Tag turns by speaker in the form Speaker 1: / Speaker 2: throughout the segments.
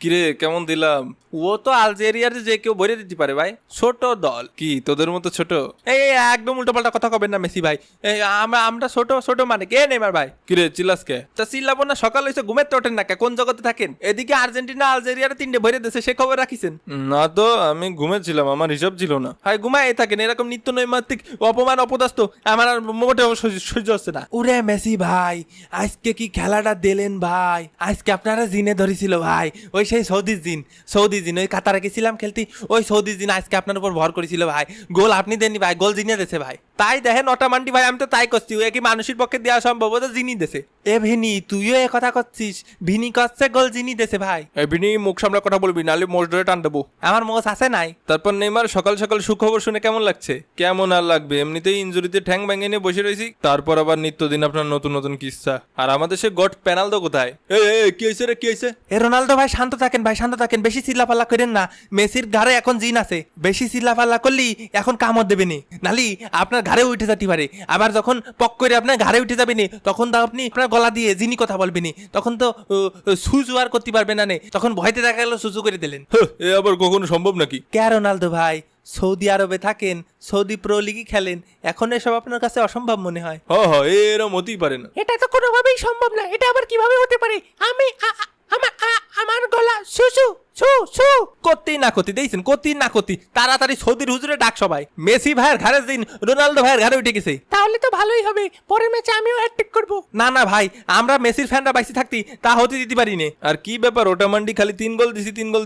Speaker 1: কিরে কেমন দিলাম? ও তো আলজেরিয়ার যে কেউ ভরে দিতে পারে ভাই, ছোট দল কি তোদের মতো ছোট? এই একদম উল্টো পাল্টা কথা কবেন না মেসি ভাই। আমরা ছোট ছোট মানে কে নেইমার ভাই? কিরে চিল্লাস কে? তা চিল্লাবো না, সকাল হয়েছে ঘুমের তো ওঠেন না কে? কোন জগতে থাকেন? এদিকে আর্জেন্টিনা আলজেরিয়ার 3টে ভরে দিয়েছে, সে খবর রাখিছেন? না তো, আমি ঘুমেছিলাম, আমার হিসাব ছিল না। হাই ঘুমাই থাকেন, এরকম নিত্য নৈমিত্তিক অপমান অপদস্থ আমার আর মোটেও সহ্য হচ্ছে না।
Speaker 2: ওরে মেসি ভাই, আজকে কি খেলাটা দিলেন ভাই? আজকে আপনারা জিনে ধরেছিল ভাই, ওই সেই সৌদি জিন ওই কাতারে গেছিলাম খেলতে, ওই সৌদি জিন আজকে আপনার উপর ভর করেছিল ভাই। গোল আপনি দেননি ভাই, গোল জিনে দেছে ভাই। তাই দেখেন অটামান্ডি ভাই, আমি তো তাই করছি, ওই কি মানুষের পক্ষে দেওয়া সম্ভব? ও তো জিনি দেছে। এ ভিনি, তুইও এ কথা করছিস? ভিনি করছে গোল জিনি দেছে ভাই।
Speaker 1: এবিনি মুখ সামলা কথা বলবি, নাহলে মোষ ধরে টান দেবো।
Speaker 2: আমার মোষ আছে নাই?
Speaker 1: তারপর নেইমার সকাল সকাল সুখবর শুনে কেমন লাগছে? কেমন আর লাগবে, এমনিতেই ইনজুরিতে ঠ্যাং ভেঙে নিয়ে বসে রয়েছি, তারপর আবার নিত্যদিন আপনার নতুন নতুন কিস্সা। আর আমাদের সে গট পেনাল্ডো কোথায়? কি হয়েছে রে, কি হয়েছে?
Speaker 2: এ রোনালদো ভাই শান্ত থাকেন ভাই, শান্ত থাকেন, বেশি চিল্লাপাল্লা করেন না। মেসির ঘাড়ে এখন জিন আছে, বেশি চিল্লাপাল্লা করলি এখন কামড় দেবে নি, নালি আপনার ঘাড়ে উঠে যেতে পারে। আবার যখন পক করে আপনার ঘাড়ে উঠে যাবে নি, তখন তো আপনি আপনার গলা দিয়ে জিনি কথা বলবেনি, তখন তো সুজু আর করতে পারবে না, তখন ভয়তে দেখা গেল সুজু করে দিলেন।
Speaker 1: এ আবার কখনো সম্ভব নাকি?
Speaker 2: কে রোনালদো ভাই, সৌদি আরবে থাকেন, সৌদি প্রো লিগই খেলেন, এখন এসব আপনার কাছে অসম্ভব মনে হয়?
Speaker 1: এরম হতেই পারে না।
Speaker 2: এটা তো কোনোভাবেই সম্ভব না, এটা আবার কিভাবে হতে পারে? আমি আমার গলা সুসু সু সু করতেই না করতে দেখছেন, করতেই না করতে তাড়াতাড়ি সৌদির হুজুরে ডাক সবাই। মেসি ভাইয়ের ঘাড়ে দিন, রোনালদো ভাইয়ের ঘাড়ে উঠে গেছে। তাহলে তো ভালোই হবে, পরের ম্যাচে আমিও হ্যাটট্রিক করব। না না ভাই, আমরা মেসির ফ্যানরা বাইসে থাকতি তা হতে দিতে পারি না।
Speaker 1: আর কি ব্যাপার, ওটামান্ডি খালি 3 গোল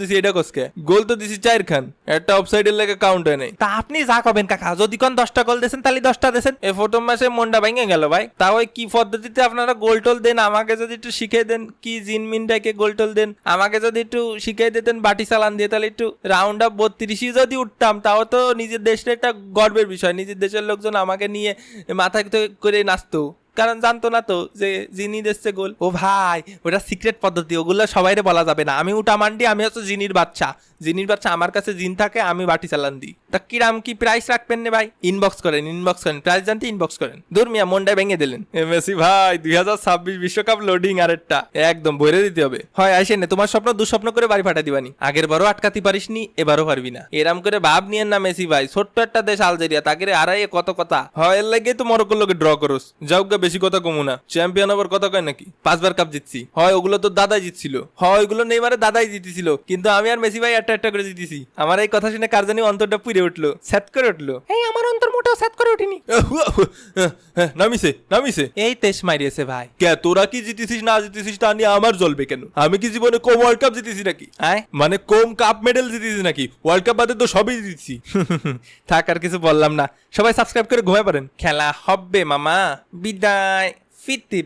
Speaker 1: দিছি এটা কসকে? গোল তো দিছি 4 খান, একটা অফসাইডের লেগে কাউন্ট হয় নাই।
Speaker 2: তা আপনি যা করবেন কাকা, যদি কোন 10টা গোল দিয়েছেন তাহলে 10টা দিয়েছেন।
Speaker 1: এ প্রথম ম্যাচে মনটা ভেঙে গেল ভাই। তা ওই কি পদ্ধতিতে আপনারা গোল টোল দেন আমাকে যদি একটু শিখিয়ে দেন, কি জিনমিনটাকে গোল টোল দেন আমাকে যদি একটু শিখিয়ে দিতেন বাটি চালান দিয়ে, তাহলে একটু রাউন্ড আপ 32 যদি উঠতাম, তাও তো নিজের দেশের একটা গর্বের বিষয়। নিজের দেশের লোকজন আমাকে নিয়ে মাথায় করে নাচতো, কারণ জানতো না তো যে জিনি দিচ্ছে গোল।
Speaker 2: ও ভাই, ওটা সিক্রেট পদ্ধতি, ওগুলো সবাইরে বলা যাবে না। আমি উটামান্ডি, আমি হচ্ছে জিনির বাচ্চা। আমার কাছে জিন থাকে, আমি বাটি চালান দিই। তা কিরাম কি প্রাইস রাখবেন না ভাই? ইনবক্স করেন প্রাইস জানতে ইনবক্স করেন। দূর মিয়া, মনটা ভেঙে দিলেন।
Speaker 1: মেসি ভাই 2026 বিশ্বকাপ লোডিং আরেকটা একদম ভরে দিতে হবে।
Speaker 2: হয় আসেন না, তোমার স্বপ্ন দুঃস্বপ্ন করে বাড়ি ফাটা দিবানি। আগের বারও আটকাতে পারিসনি, এবারও পারবি না।
Speaker 1: এরাম করে ভাব নিয়েন না মেসি ভাই, ছোট্ট একটা দেশ আলজেরিয়া, তাকে আড়াই কত কথা হয়, এর লাগে তো মরক্কোর লোকে ড্র করস। যাও গা, বেশি কথা কমু না। চ্যাম্পিয়ন আবার কথা কয় নাকি? 5বার কাপ জিতছি হয়, ওগুলো তো দাদাই জিতছিল হয়, ওইগুলো নেইমারে দাদাই জিতেছিল, কিন্তু আমি আর মেসি ভাই একটা করে জিতেছি। আমার এই কথা শুনে কার জানি অন্তরটা পুড়ে উঠলো, স্যাট করে উঠলো।
Speaker 2: এই আমার অন্তর মোটেও স্যাট করে উঠিনি।
Speaker 1: নামিছে
Speaker 2: এই তেজ মারিয়েছে ভাই।
Speaker 1: কে তোরা কি জিতেছিস না জিতেছিস তা নিয়ে আমার জ্বলবে কেন? আমি কি জীবনে কম ওয়ার্ল্ড কাপ জিতেছি নাকি? মানে কম কাপ মেডেল জিতেছি নাকি? ওয়ার্ল্ড কাপ বাদে তো সবই জিতেছি।
Speaker 2: থাক, আর কিছু বললাম না। সবাই সাবস্ক্রাইব করে ঘুমায় পারেন। খেলা হবে মামা, বিদায়। ফিরতে